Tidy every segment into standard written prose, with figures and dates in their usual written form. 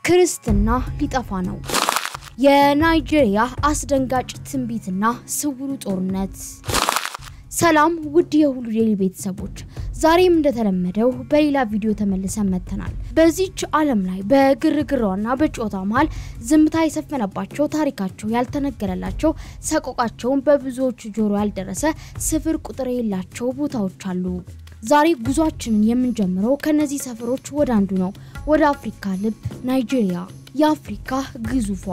ክርስትና ሊጠፋ ነው። የናይጄሪያ አስደንጋጭ ትንቢትና ስውሩ ጦርነት። ሰላም ውድ የሁሉ ዴይሊ ቤተሰቦች፣ ዛሬም እንደተለመደው በሌላ ቪዲዮ ተመልሰን መጥተናል። በዚህች ዓለም ላይ በግርግሯና በጮታ መሃል ዝምታ የሰፈነባቸው ታሪካቸው ያልተነገረላቸው ሰቆቃቸውን በብዙዎች ጆሮ ያልደረሰ ስፍር ቁጥር የሌላቸው ቦታዎች አሉ። ዛሬ ጉዟችንን የምንጀምረው ከነዚህ ሰፈሮች ወደ አንዱ ነው፣ ወደ አፍሪካ ልብ ናይጄሪያ። የአፍሪካ ግዙፏ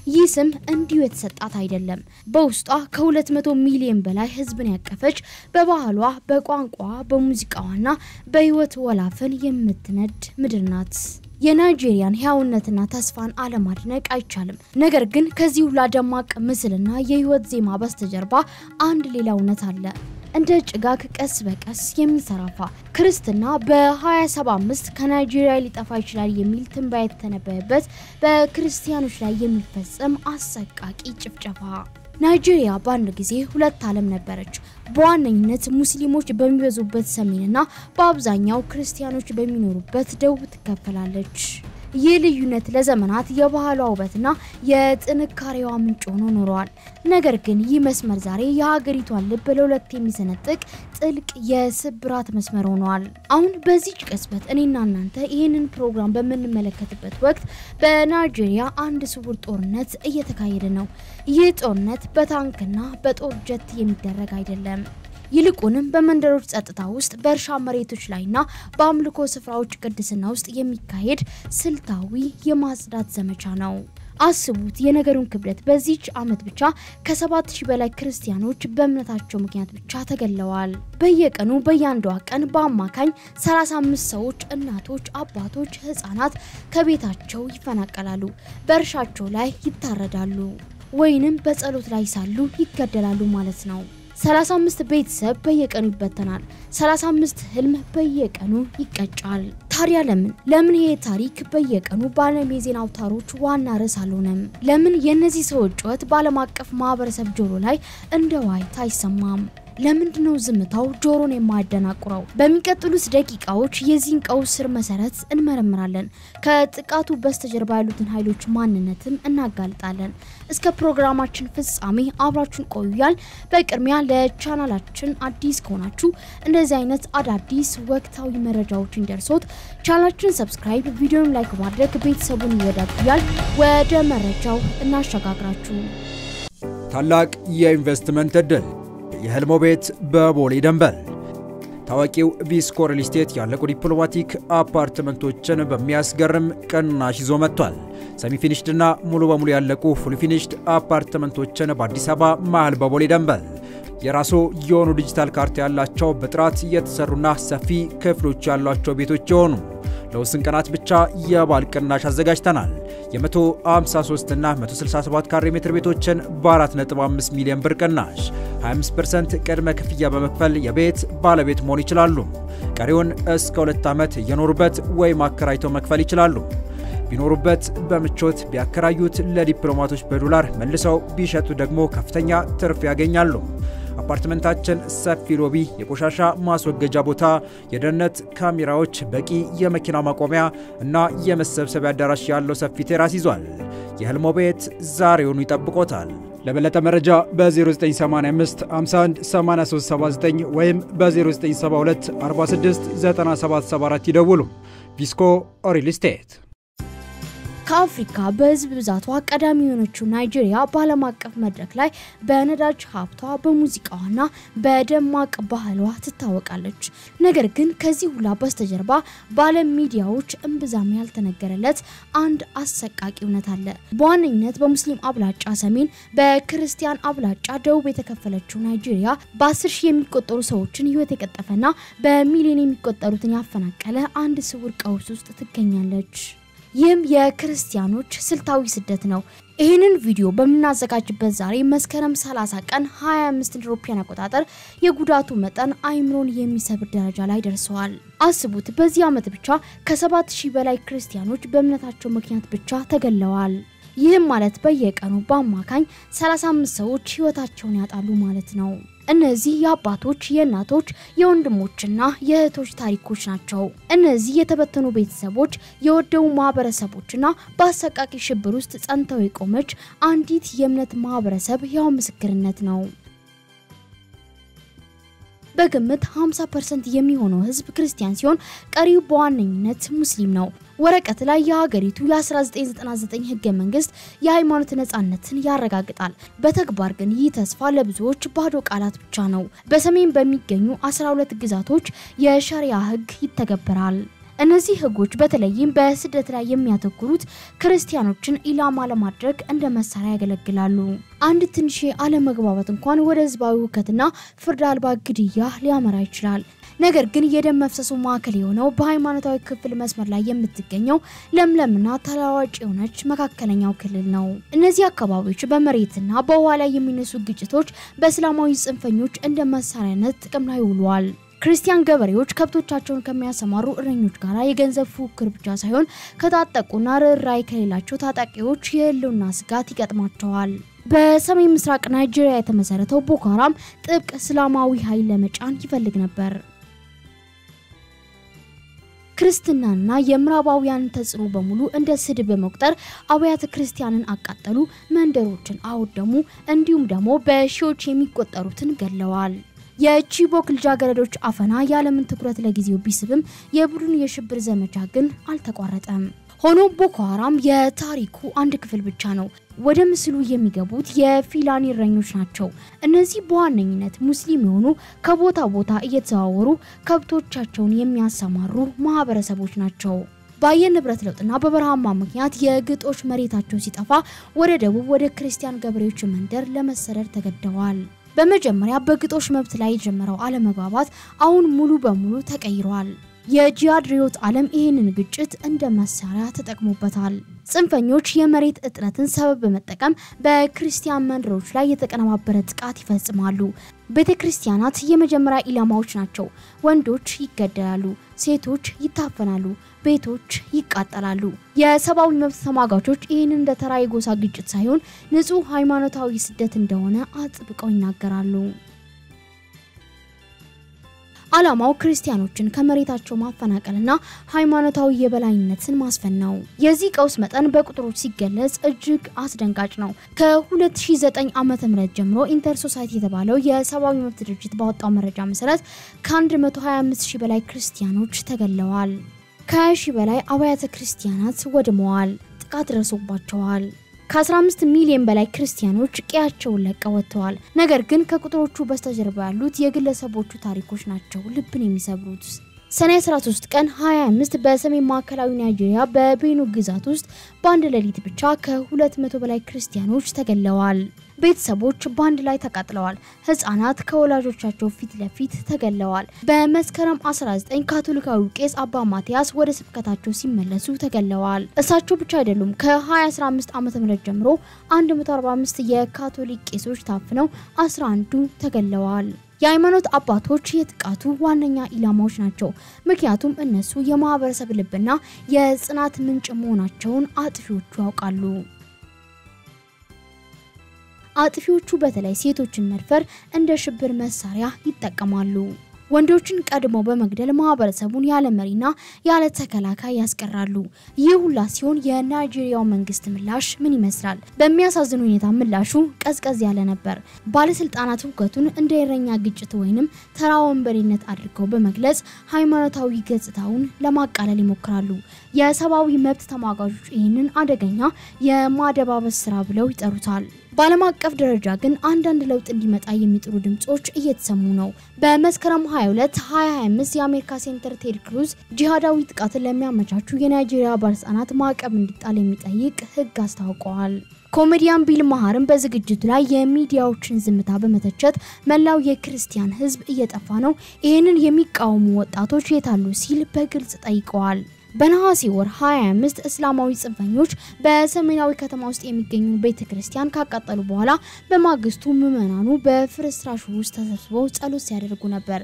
ይህ ስም እንዲሁ የተሰጣት አይደለም። በውስጧ ከ200 ሚሊዮን በላይ ህዝብን ያቀፈች፣ በባህሏ፣ በቋንቋ፣ በሙዚቃዋና በህይወት ወላፈን የምትነድ ምድር ናት። የናይጄሪያን ህያውነትና ተስፋን አለማድነቅ አይቻልም። ነገር ግን ከዚህ ሁሉ ደማቅ ምስልና የህይወት ዜማ በስተጀርባ አንድ ሌላ እውነት አለ። እንደ ጭጋግ ቀስ በቀስ የሚሰራፋ ክርስትና በ2075 ከናይጄሪያ ሊጠፋ ይችላል የሚል ትንበያ የተነበየበት በክርስቲያኖች ላይ የሚፈጸም አሰቃቂ ጭፍጨፋ። ናይጄሪያ በአንድ ጊዜ ሁለት ዓለም ነበረች። በዋነኝነት ሙስሊሞች በሚበዙበት ሰሜንና በአብዛኛው ክርስቲያኖች በሚኖሩበት ደቡብ ትከፈላለች። ይህ ልዩነት ለዘመናት የባህሏ ውበትና የጥንካሬዋ ምንጭ ሆኖ ኖሯል። ነገር ግን ይህ መስመር ዛሬ የሀገሪቷን ልብ ለሁለት የሚሰነጥቅ ጥልቅ የስብራት መስመር ሆኗል። አሁን በዚህ ቅጽበት እኔና እናንተ ይህንን ፕሮግራም በምንመለከትበት ወቅት በናይጄሪያ አንድ ስውር ጦርነት እየተካሄደ ነው። ይህ ጦርነት በታንክና በጦር ጀት የሚደረግ አይደለም። ይልቁንም በመንደሮች ጸጥታ ውስጥ በእርሻ መሬቶች ላይና በአምልኮ ስፍራዎች ቅድስና ውስጥ የሚካሄድ ስልታዊ የማጽዳት ዘመቻ ነው። አስቡት የነገሩን ክብደት። በዚህች ዓመት ብቻ ከ7000 በላይ ክርስቲያኖች በእምነታቸው ምክንያት ብቻ ተገለዋል። በየቀኑ በያንዷ ቀን በአማካኝ 35 ሰዎች፣ እናቶች፣ አባቶች፣ ህፃናት ከቤታቸው ይፈናቀላሉ፣ በእርሻቸው ላይ ይታረዳሉ፣ ወይንም በጸሎት ላይ ሳሉ ይገደላሉ ማለት ነው። 35 ቤተሰብ በየቀኑ ይበተናል። 35 ህልም በየቀኑ ይቀጫል። ታዲያ ለምን ይሄ ታሪክ በየቀኑ በዓለም የዜና አውታሮች ዋና ርዕስ አልሆነም? ለምን የነዚህ ሰዎች ጩኸት በዓለም አቀፍ ማህበረሰብ ጆሮ ላይ እንደ ዋይታ አይሰማም? ለምንድነው ዝምታው ጆሮን የማያደናቁረው? በሚቀጥሉት ደቂቃዎች የዚህን ቀውስ ስር መሰረት እንመረምራለን። ከጥቃቱ በስተጀርባ ያሉትን ኃይሎች ማንነትም እናጋልጣለን። እስከ ፕሮግራማችን ፍጻሜ አብራችሁን ቆዩያል። በቅድሚያ ለቻናላችን አዲስ ከሆናችሁ እንደዚህ አይነት አዳዲስ ወቅታዊ መረጃዎች እንዲደርሶት ቻናላችንን ሰብስክራይብ፣ ቪዲዮውን ላይክ ማድረግ ቤተሰቡን ይወዳጁያል። ወደ መረጃው እናሸጋግራችሁ። ታላቅ የኢንቨስትመንት እድል የህልሞ ቤት በቦሌ ደንበል። ታዋቂው ቪስኮ ሪል ስቴት ያለቁ ዲፕሎማቲክ አፓርትመንቶችን በሚያስገርም ቅናሽ ይዞ መጥቷል። ሰሚ ፊኒሽድና ሙሉ በሙሉ ያለቁ ፉል ፊኒሽድ አፓርትመንቶችን በአዲስ አበባ መሃል በቦሌ ደንበል የራሱ የሆኑ ዲጂታል ካርታ ያላቸው በጥራት የተሰሩና ሰፊ ክፍሎች ያሏቸው ቤቶች የሆኑ ለውስን ቀናት ብቻ የባል ቅናሽ አዘጋጅተናል። የ153 እና 167 ካሬ ሜትር ቤቶችን በ4.5 ሚሊዮን ብር ቅናሽ 25% ቅድመ ክፍያ በመክፈል የቤት ባለቤት መሆን ይችላሉ። ቀሪውን እስከ 2 ዓመት እየኖሩበት ወይም አከራይተው መክፈል ይችላሉ። ቢኖሩበት በምቾት ቢያከራዩት ለዲፕሎማቶች በዶላር መልሰው ቢሸጡ ደግሞ ከፍተኛ ትርፍ ያገኛሉ። አፓርትመንታችን ሰፊ ሎቢ፣ የቆሻሻ ማስወገጃ ቦታ፣ የደህንነት ካሜራዎች፣ በቂ የመኪና ማቆሚያ እና የመሰብሰቢያ አዳራሽ ያለው ሰፊ ቴራስ ይዟል። የህልሞ ቤት ዛሬውኑ ይጠብቆታል። ለበለጠ መረጃ በ0985 51 8379 ወይም በ0972 46 9774 ይደውሉ። ቪስኮ ሪል ስቴት። ከአፍሪካ በህዝብ ብዛቷ ቀዳሚ የሆነችው ናይጄሪያ በዓለም አቀፍ መድረክ ላይ በነዳጅ ሀብቷ፣ በሙዚቃዋና በደማቅ ባህሏ ትታወቃለች። ነገር ግን ከዚህ ሁሉ በስተጀርባ በዓለም ሚዲያዎች እምብዛም ያልተነገረለት አንድ አሰቃቂ እውነት አለ። በዋነኝነት በሙስሊም አብላጫ ሰሜን፣ በክርስቲያን አብላጫ ደቡብ የተከፈለችው ናይጄሪያ በ10 ሺህ የሚቆጠሩ ሰዎችን ህይወት የቀጠፈና በሚሊዮን የሚቆጠሩትን ያፈናቀለ አንድ ስውር ቀውስ ውስጥ ትገኛለች። ይህም የክርስቲያኖች ስልታዊ ስደት ነው። ይህንን ቪዲዮ በመናዘጋጅበት ዛሬ መስከረም 30 ቀን 25 ኢሮፒያን አቆጣጠር የጉዳቱ መጠን አይምሮን የሚሰብር ደረጃ ላይ ደርሰዋል። አስቡት፣ በዚህ ዓመት ብቻ ከ7000 በላይ ክርስቲያኖች በእምነታቸው ምክንያት ብቻ ተገለዋል። ይህም ማለት በየቀኑ በአማካኝ 35 ሰዎች ህይወታቸውን ያጣሉ ማለት ነው። እነዚህ የአባቶች የእናቶች የወንድሞችና የእህቶች ታሪኮች ናቸው። እነዚህ የተበተኑ ቤተሰቦች የወደው ማህበረሰቦችና በአሰቃቂ ሽብር ውስጥ ጸንተው የቆመች አንዲት የእምነት ማህበረሰብ ያው ምስክርነት ነው። በግምት 50% የሚሆነው ህዝብ ክርስቲያን ሲሆን ቀሪው በዋነኝነት ሙስሊም ነው። ወረቀት ላይ የሀገሪቱ የ1999 ህገ መንግስት የሃይማኖት ነጻነትን ያረጋግጣል። በተግባር ግን ይህ ተስፋ ለብዙዎች ባዶ ቃላት ብቻ ነው። በሰሜን በሚገኙ 12 ግዛቶች የሸሪዓ ህግ ይተገበራል። እነዚህ ህጎች በተለይም በስደት ላይ የሚያተኩሩት ክርስቲያኖችን ኢላማ ለማድረግ እንደ መሳሪያ ያገለግላሉ። አንድ ትንሽ አለመግባባት እንኳን ወደ ህዝባዊ ሁከትና ፍርድ አልባ ግድያ ሊያመራ ይችላል። ነገር ግን የደም መፍሰሱ ማዕከል የሆነው በሃይማኖታዊ ክፍል መስመር ላይ የምትገኘው ለምለምና ተለዋዋጭ የሆነች መካከለኛው ክልል ነው። እነዚህ አካባቢዎች በመሬትና በውሃ ላይ የሚነሱ ግጭቶች በእስላማዊ ጽንፈኞች እንደ መሳሪያነት ጥቅም ላይ ውለዋል። ክርስቲያን ገበሬዎች ከብቶቻቸውን ከሚያሰማሩ እረኞች ጋር የገንዘብ ፉክክር ብቻ ሳይሆን ከታጠቁና ርዕራይ ከሌላቸው ታጣቂዎች የህልውና ስጋት ይገጥማቸዋል። በሰሜን ምስራቅ ናይጄሪያ የተመሰረተው ቦኮ ሃራም ጥብቅ እስላማዊ ኃይል ለመጫን ይፈልግ ነበር። ክርስትናና የምዕራባውያን ተጽዕኖ በሙሉ እንደ ስድብ በመቁጠር አብያተ ክርስቲያንን አቃጠሉ፣ መንደሮችን አወደሙ፣ እንዲሁም ደግሞ በሺዎች የሚቆጠሩትን ገለዋል። የቺቦክ ልጃገረዶች አፈና ያለምን ትኩረት ለጊዜው ቢስብም የቡድን የሽብር ዘመቻ ግን አልተቋረጠም። ሆኖም ቦኮ ሃራም የታሪኩ አንድ ክፍል ብቻ ነው። ወደ ምስሉ የሚገቡት የፊላኒ እረኞች ናቸው። እነዚህ በዋነኝነት ሙስሊም የሆኑ ከቦታ ቦታ እየተዘዋወሩ ከብቶቻቸውን የሚያሰማሩ ማህበረሰቦች ናቸው። በአየር ንብረት ለውጥና በበረሃማ ምክንያት የግጦሽ መሬታቸው ሲጠፋ ወደ ደቡብ ወደ ክርስቲያን ገበሬዎች መንደር ለመሰደድ ተገደዋል። በመጀመሪያ በግጦሽ መብት ላይ የጀመረው አለመግባባት አሁን ሙሉ በሙሉ ተቀይሯል። የጂሃድ ሪዮት ዓለም ይህንን ግጭት እንደ መሳሪያ ተጠቅሞበታል። ጽንፈኞች የመሬት እጥረትን ሰበብ በመጠቀም በክርስቲያን መንደሮች ላይ የተቀነባበረ ጥቃት ይፈጽማሉ። ቤተክርስቲያናት የመጀመሪያ ኢላማዎች ናቸው። ወንዶች ይገደላሉ፣ ሴቶች ይታፈናሉ፣ ቤቶች ይቃጠላሉ። የሰብአዊ መብት ተሟጋቾች ይህንን እንደ ተራ የጎሳ ግጭት ሳይሆን ንጹህ ሃይማኖታዊ ስደት እንደሆነ አጥብቀው ይናገራሉ። ዓላማው ክርስቲያኖችን ከመሬታቸው ማፈናቀልና ሃይማኖታዊ የበላይነትን ማስፈን ነው። የዚህ ቀውስ መጠን በቁጥሮች ሲገለጽ እጅግ አስደንጋጭ ነው። ከ2009 ዓመተ ምህረት ጀምሮ ኢንተር ሶሳይቲ የተባለው የሰብአዊ መብት ድርጅት ባወጣው መረጃ መሰረት ከ125,000 በላይ ክርስቲያኖች ተገለዋል። ከ20,000 በላይ አብያተ ክርስቲያናት ወድመዋል፣ ጥቃት ደርሶባቸዋል። ከ15 ሚሊዮን በላይ ክርስቲያኖች ቀያቸውን ለቀው ወጥተዋል። ነገር ግን ከቁጥሮቹ በስተጀርባ ያሉት የግለሰቦቹ ታሪኮች ናቸው ልብን የሚሰብሩት። ሰኔ 13 ቀን 25 በሰሜን ማዕከላዊ ናይጄሪያ በቤኑ ግዛት ውስጥ በአንድ ሌሊት ብቻ ከ200 በላይ ክርስቲያኖች ተገለዋል። ቤተሰቦች ባንድ ላይ ተቃጥለዋል። ህፃናት ከወላጆቻቸው ፊት ለፊት ተገለዋል። በመስከረም 19 ካቶሊካዊ ቄስ አባ ማቲያስ ወደ ስብከታቸው ሲመለሱ ተገለዋል። እሳቸው ብቻ አይደሉም። ከ2015 ዓመተ ምህረት ጀምሮ 145 የካቶሊክ ቄሶች ታፍነው 11ዱ ተገለዋል። የሃይማኖት አባቶች የጥቃቱ ዋነኛ ኢላማዎች ናቸው። ምክንያቱም እነሱ የማህበረሰብ ልብና የጽናት ምንጭ መሆናቸውን አጥፊዎቹ ያውቃሉ። አጥፊዎቹ በተለይ ሴቶችን መድፈር እንደ ሽብር መሳሪያ ይጠቀማሉ። ወንዶችን ቀድሞ በመግደል ማህበረሰቡን ያለ መሪና ያለ ተከላካይ ያስቀራሉ። ይህ ሁላ ሲሆን የናይጄሪያው መንግስት ምላሽ ምን ይመስላል? በሚያሳዝን ሁኔታ ምላሹ ቀዝቀዝ ያለ ነበር። ባለስልጣናት ሁከቱን እንደ የረኛ ግጭት ወይንም ተራ ወንበዴነት አድርገው በመግለጽ ሃይማኖታዊ ገጽታውን ለማቃለል ይሞክራሉ። የሰብአዊ መብት ተሟጋቾች ይህንን አደገኛ የማደባበስ ስራ ብለው ይጠሩታል። በዓለም አቀፍ ደረጃ ግን አንዳንድ ለውጥ እንዲመጣ የሚጥሩ ድምጾች እየተሰሙ ነው። በመስከረም 22 2025 የአሜሪካ ሴንተር ቴድ ክሩዝ ጂሃዳዊ ጥቃትን ለሚያመቻቹ የናይጄሪያ ባለስልጣናት ማዕቀብ እንዲጣል የሚጠይቅ ህግ አስታውቀዋል። ኮሜዲያን ቢል ማሃርም በዝግጅቱ ላይ የሚዲያዎችን ዝምታ በመተቸት መላው የክርስቲያን ህዝብ እየጠፋ ነው፣ ይህንን የሚቃወሙ ወጣቶች የታሉ ሲል በግልጽ ጠይቀዋል። በነሐሴ ወር 25 እስላማዊ ጽንፈኞች በሰሜናዊ ከተማ ውስጥ የሚገኙ ቤተክርስቲያን ካቃጠሉ በኋላ በማግስቱ ምዕመናኑ በፍርስራሹ ውስጥ ተሰብስበው ጸሎት ሲያደርጉ ነበር።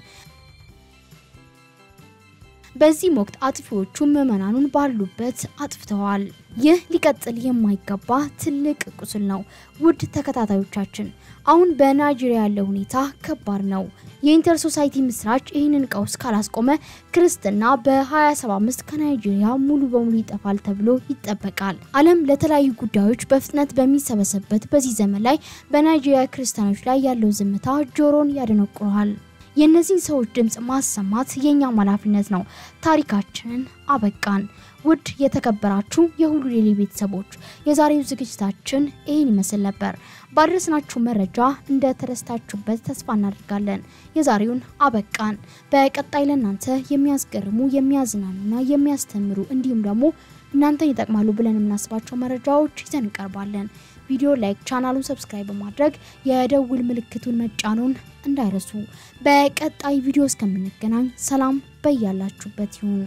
በዚህ ወቅት አጥፊዎቹ ምዕመናኑን ባሉበት አጥፍተዋል። ይህ ሊቀጥል የማይገባ ትልቅ ቁስል ነው። ውድ ተከታታዮቻችን አሁን በናይጄሪያ ያለው ሁኔታ ከባድ ነው። የኢንተር ሶሳይቲ ምስራች ይህንን ቀውስ ካላስቆመ ክርስትና በ2075 ከናይጄሪያ ሙሉ በሙሉ ይጠፋል ተብሎ ይጠበቃል። ዓለም ለተለያዩ ጉዳዮች በፍጥነት በሚሰበሰብበት በዚህ ዘመን ላይ በናይጄሪያ ክርስቲያኖች ላይ ያለው ዝምታ ጆሮን ያደነቁራል። የነዚህን ሰዎች ድምጽ ማሰማት የኛ ኃላፊነት ነው። ታሪካችንን አበቃን። ውድ የተከበራችሁ የሁሉ ዴይሊ ቤተሰቦች የዛሬው ዝግጅታችን ይሄን ይመስል ነበር። ባድረስናችሁ መረጃ እንደተደሰታችሁበት ተስፋ እናደርጋለን። የዛሬውን አበቃን። በቀጣይ ለእናንተ የሚያስገርሙ የሚያዝናኑና የሚያስተምሩ እንዲሁም ደግሞ እናንተን ይጠቅማሉ ብለን እናስባቸው መረጃዎች ይዘን እንቀርባለን። ቪዲዮ ላይክ ቻናሉን ሰብስክራይብ በማድረግ የደውል ምልክቱን መጫኑን እንዳይረሱ። በቀጣይ ቪዲዮ እስከምንገናኝ ሰላም በያላችሁበት ይሁን።